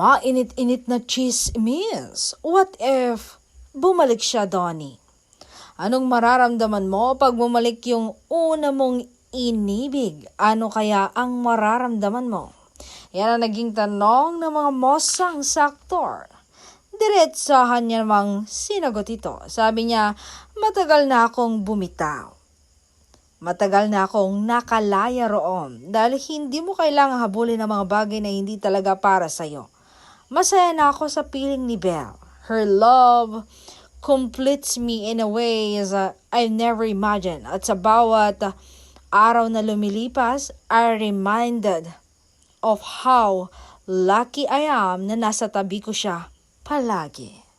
Mainit-init na chismis. What if bumalik siya, Donnie? Anong mararamdaman mo pag bumalik yung una mong inibig? Ano kaya ang mararamdaman mo? Yan ang naging tanong ng mga mosang saktor. Diretsahan niya namang sinagot ito. Sabi niya, matagal na akong bumitaw. Matagal na akong nakalaya roon dahil hindi mo kailangang habulin ng mga bagay na hindi talaga para sa'yo. Masaya na ako sa piling ni Belle. Her love completes me in a way I never imagined. At sa bawat araw na lumilipas, I'm reminded of how lucky I am na nasa tabi ko siya palagi.